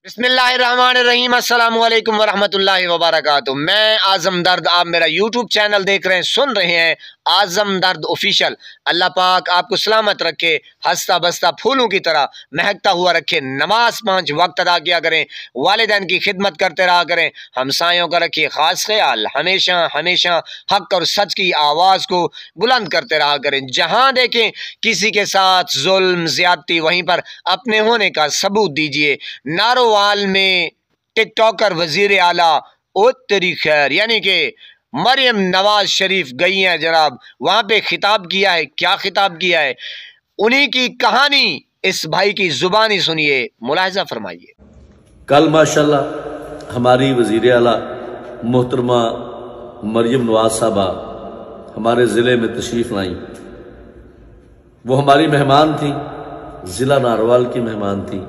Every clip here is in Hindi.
बिस्मिल्लाहिर्रहमानिर्रहीम अस्सलामु अलैकुम वरहमतुल्लाहि वबरकातुहू। मैं आजम दर्द, आप मेरा यूट्यूब चैनल देख रहे हैं, सुन रहे हैं आजम दर्द ऑफिशियल। अल्लाह पाक आपको सलामत रखे, हंसता बसता फूलों की तरह महकता हुआ रखे। नमाज 5 वक्त अदा किया करें, वालिदैन की खिदमत करते रहा करें, हमसायों का रखिए खास ख्याल। हमेशा हमेशा हक और सच की आवाज़ को बुलंद करते रहा करें। जहाँ देखें किसी के साथ जुल्म ज्यादती, वहीं पर अपने होने का सबूत दीजिए। नारोवाल में टिकटॉकर वजीर आला ओ तेरी खैर यानी कि मरियम नवाज शरीफ गई हैं जनाब, वहां पे खिताब किया है। क्या खिताब किया है, उन्हीं की कहानी इस भाई की जुबानी सुनिए, मुलाहिजा फरमाइए। कल माशाल्लाह हमारी वजीर आला मोहतरमा मरियम नवाज साहबा हमारे ज़िले में तशरीफ़ लाई। वो हमारी मेहमान थी, ज़िला नारोवाल की मेहमान थी,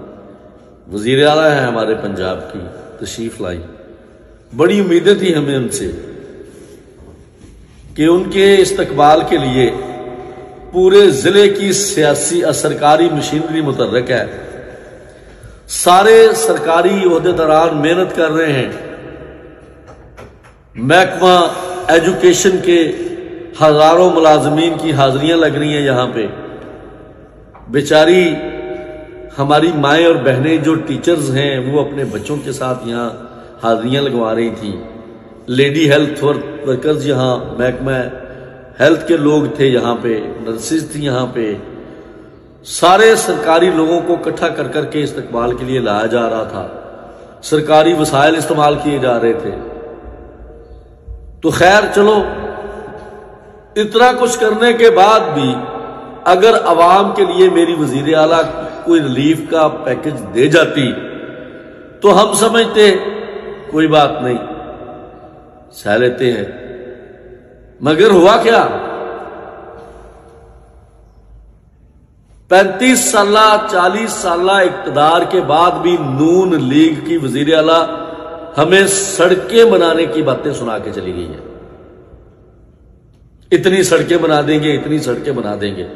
वजीर आला है हमारे पंजाब की, तशरीफ़ लाई। बड़ी उम्मीदें थी हमें उनसे कि उनके इस्तकबाल के लिए पूरे ज़िले की सियासी सरकारी मशीनरी मुतहर्रिक है। सारे सरकारी ओहदेदारान मेहनत कर रहे हैं। महकमा एजुकेशन के हजारों मुलाजमीन की हाजिरियां लग रही हैं। यहाँ पे बेचारी हमारी माएँ और बहनें जो टीचर्स हैं वो अपने बच्चों के साथ यहाँ हाजिरियां लगवा रही थी। लेडी हेल्थ वर्कर्स यहाँ, महकमा हेल्थ के लोग थे यहाँ पे, नर्सेज थी यहाँ पे। सारे सरकारी लोगों को इकट्ठा कर करके इस्तकबाल के लिए लाया जा रहा था। सरकारी वसाइल इस्तेमाल किए जा रहे थे। तो खैर चलो, इतना कुछ करने के बाद भी अगर अवाम के लिए मेरी वजीर आला कोई रिलीफ का पैकेज दे जाती तो हम समझते कोई बात नहीं, सह लेते हैं। मगर हुआ क्या, 35 साल 40 साल इक़्तिदार के बाद भी नून लीग की वजीर आला हमें सड़कें बनाने की बातें सुना के चली गई है। इतनी सड़कें बना देंगे, इतनी सड़कें बना देंगे।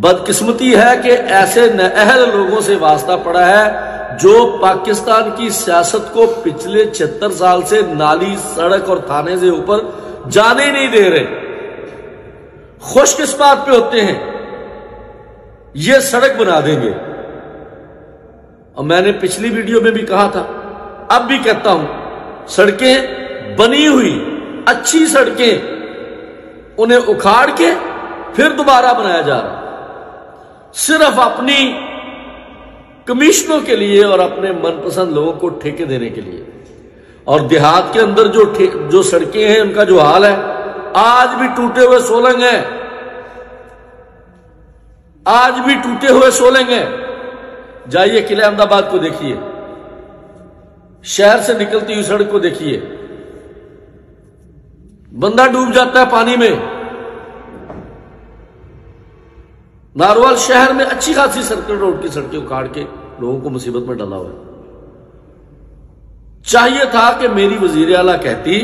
बदकिस्मती है कि ऐसे नाअहल लोगों से वास्ता पड़ा है जो पाकिस्तान की सियासत को पिछले 76 साल से नाली, सड़क और थाने से ऊपर जाने नहीं दे रहे। खुश किस बात पे होते हैं, ये सड़क बना देंगे। और मैंने पिछली वीडियो में भी कहा था, अब भी कहता हूं, सड़कें बनी हुई अच्छी सड़कें उन्हें उखाड़ के फिर दोबारा बनाया जा रहा, सिर्फ अपनी कमीशनों के लिए और अपने मनपसंद लोगों को ठेके देने के लिए। और देहात के अंदर जो सड़कें हैं उनका जो हाल है, आज भी टूटे हुए सोलंग हैं, आज भी टूटे हुए सोलंग हैं। जाइए किले अहमदाबाद को देखिए, शहर से निकलती हुई सड़क को देखिए, बंदा डूब जाता है पानी में। नारोवाल शहर में अच्छी खासी सर्कल रोड की सड़कें उखाड़ के लोगों को मुसीबत में डाला हुआ है। चाहिए था कि मेरी वजीर आला कहती,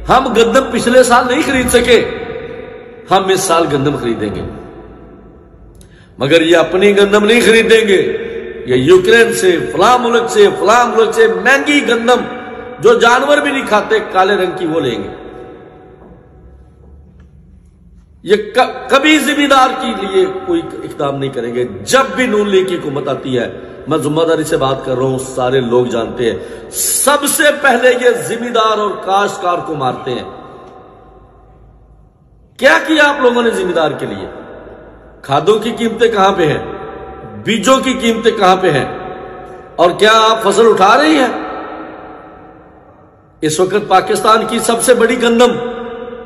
हम गंदम पिछले साल नहीं खरीद सके, हम इस साल गंदम खरीदेंगे। मगर ये अपनी गंदम नहीं खरीदेंगे, ये यूक्रेन से, फलां मुल्क से, फलां मुल्क से महंगी गंदम जो जानवर भी नहीं खाते, काले रंग की, वो लेंगे। ये कभी जिम्मेदार के लिए कोई इकदाम नहीं करेंगे। जब भी नून लीग की हुकूमत आती है, मैं जिम्मेदारी से बात कर रहा हूं, सारे लोग जानते हैं, सबसे पहले ये जिम्मेदार और काश्तकार को मारते हैं। क्या किया आप लोगों ने जिम्मेदार के लिए? खादों की कीमतें कहां पे हैं, बीजों की कीमतें कहां पे हैं, और क्या आप फसल उठा रही हैं? इस वक्त पाकिस्तान की सबसे बड़ी गंदम,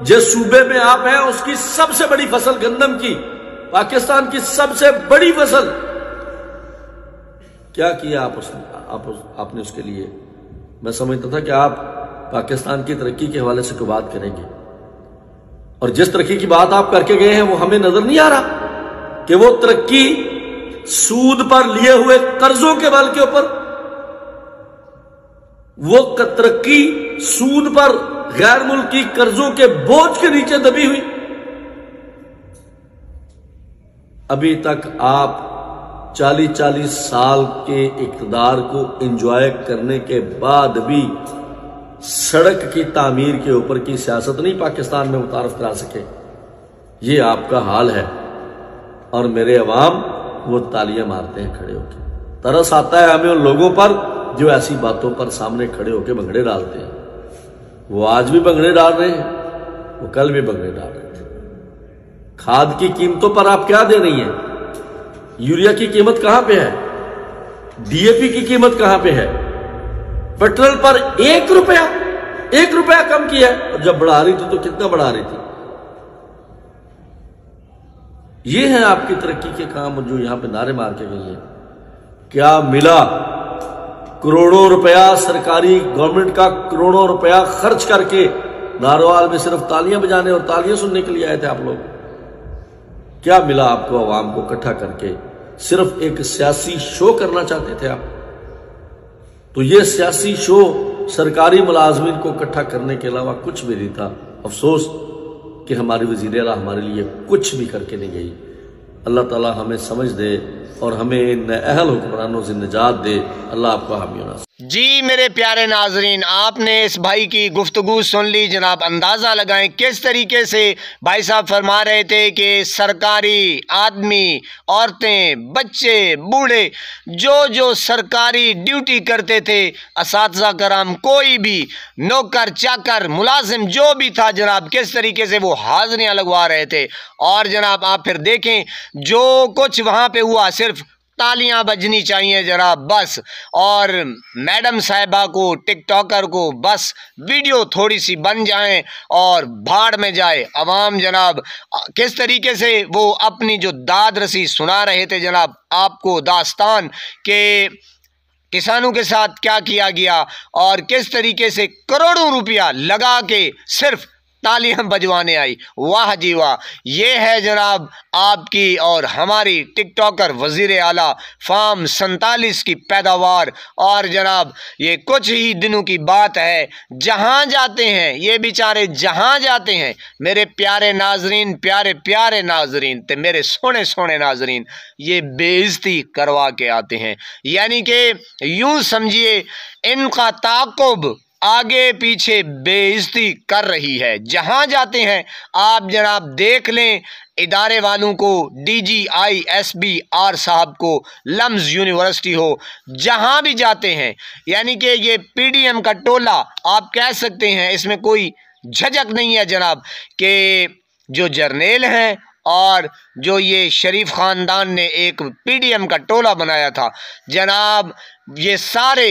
जिस सूबे में आप हैं उसकी सबसे बड़ी फसल गंदम की, पाकिस्तान की सबसे बड़ी फसल, क्या किया आपने उसके लिए? मैं समझता था कि आप पाकिस्तान की तरक्की के हवाले से कोई बात करेंगे, और जिस तरक्की की बात आप करके गए हैं वो हमें नजर नहीं आ रहा कि वो तरक्की सूद पर लिए हुए कर्जों के बल के ऊपर, वो तरक्की सूद पर गैर मुल्की कर्जों के बोझ के नीचे दबी हुई। अभी तक आप 40-40 साल के इक़्तिदार को एंजॉय करने के बाद भी सड़क की तामीर के ऊपर की सियासत नहीं पाकिस्तान में मुतारफ करा सके। ये आपका हाल है और मेरे अवाम वो तालियां मारते हैं खड़े होकर। तरस आता है हमें उन लोगों पर जो ऐसी बातों पर सामने खड़े होकर भंगड़े डालते हैं। वो आज भी भंगड़े डाल रहे हैं, वो कल भी भंगड़े डाल रहे थे। खाद की कीमतों पर आप क्या दे रही हैं? यूरिया की कीमत कहां पे है? डीएपी की कीमत कहां पे है? पेट्रोल पर 1 रुपया कम किया है, और जब बढ़ा रही थी तो कितना बढ़ा रही थी? ये है आपकी तरक्की के काम जो यहां पे नारे मार के गई है। क्या मिला? करोड़ों रुपया सरकारी गवर्नमेंट का, करोड़ों रुपया खर्च करके नारोवाल में सिर्फ तालियां बजाने और तालियां सुनने के लिए आए थे आप लोग। क्या मिला आपको? आवाम को इकट्ठा करके सिर्फ एक सियासी शो करना चाहते थे आप। तो ये सियासी शो सरकारी मुलाजमीन को इकट्ठा करने के अलावा कुछ भी नहीं था। अफसोस कि हमारी वज़ीर आला हमारे लिए कुछ भी करके नहीं गई। अल्लाह ताला हमें समझ दे और हमें इन अहल हुक्मरानों से निजात दे। अल्लाह आपका हामी होना। जी मेरे प्यारे नाजरीन, आपने इस भाई की गुफ्तगू सुन ली जनाब। अंदाज़ा लगाएं किस तरीके से भाई साहब फरमा रहे थे कि सरकारी आदमी, औरतें, बच्चे, बूढ़े जो सरकारी ड्यूटी करते थे, असातिज़ा कराम, कोई भी नौकर चाकर मुलाजिम जो भी था जनाब, किस तरीके से वो हाज़िरियाँ लगवा रहे थे। और जनाब आप फिर देखें जो कुछ वहाँ पे हुआ, सिर्फ तालियां बजनी चाहिए जनाब बस। और मैडम साहिबा को, टिकटॉकर को बस वीडियो थोड़ी सी बन जाए और भाड़ में जाए। अवाम जनाब किस तरीके से वो अपनी जो दाद रसी सुना रहे थे जनाब आपको, दास्तान के किसानों के साथ क्या किया गया और किस तरीके से करोड़ों रुपया लगा के सिर्फ तालियां बजवाने आई। वाह जी वाह। ये है जनाब आपकी और हमारी टिकटॉकर वज़ीर आला फार्म 47 की पैदावार। और जनाब ये कुछ ही दिनों की बात है, जहां जाते हैं ये बेचारे, जहां जाते हैं मेरे प्यारे नाजरीन, प्यारे प्यारे नाजरीन, ते मेरे सोने सोने नाजरीन, ये बेइज्जती करवा के आते हैं। यानी कि यूं समझिए इनका ताक़ुब आगे पीछे बेइज्जती कर रही है। जहां जाते हैं आप जनाब देख लें, इदारे वालों को, DGISBR साहब को, लम्स यूनिवर्सिटी हो, जहां भी जाते हैं, यानी कि ये PDM का टोला आप कह सकते हैं। इसमें कोई झिझक नहीं है जनाब कि जो जर्नेल हैं और जो ये शरीफ ख़ानदान ने एक PDM का टोला बनाया था जनाब, ये सारे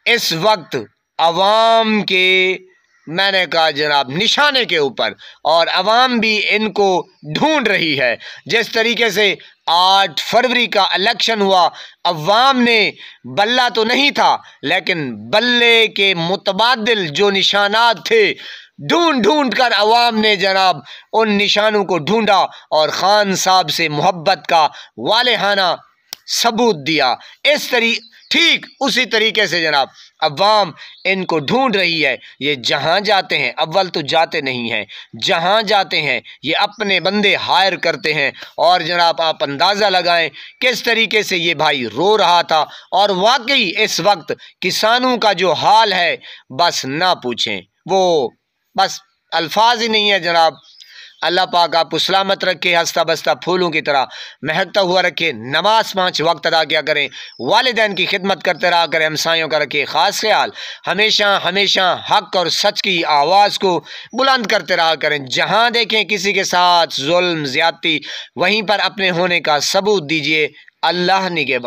इस वक्त अवाम के, मैंने कहा जनाब, निशाने के ऊपर, और अवाम भी इनको ढूंढ रही है। जिस तरीके से 8 फरवरी का इलेक्शन हुआ, अवाम ने बल्ला तो नहीं था लेकिन बल्ले के मुतबादिल जो निशानात थे, ढूंढ ढूंढ कर अवाम ने जनाब उन निशानों को ढूंढा और खान साहब से मोहब्बत का वालेहाना सबूत दिया। ठीक उसी तरीके से जनाब अवाम इनको ढूंढ रही है। ये जहां जाते हैं, अव्वल तो जाते नहीं हैं, जहां जाते हैं ये अपने बंदे हायर करते हैं। और जनाब आप अंदाज़ा लगाएं किस तरीके से ये भाई रो रहा था। और वाकई इस वक्त किसानों का जो हाल है बस ना पूछें, वो बस अल्फाज ही नहीं है जनाब। अल्लाह पाक आपको सलामत रखे, हंसता बसता फूलों की तरह महकता हुआ रखे। नमाज 5 वक्त अदा किया करें, वालिदैन की खिदमत करते रहा करें, हमसायों का रखे ख़ास ख्याल। हमेशा हमेशा हक और सच की आवाज़ को बुलंद करते रहा करें। जहाँ देखें किसी के साथ जुल्म ज़्यादती, वहीं पर अपने होने का सबूत दीजिए। अल्लाह निगहबान।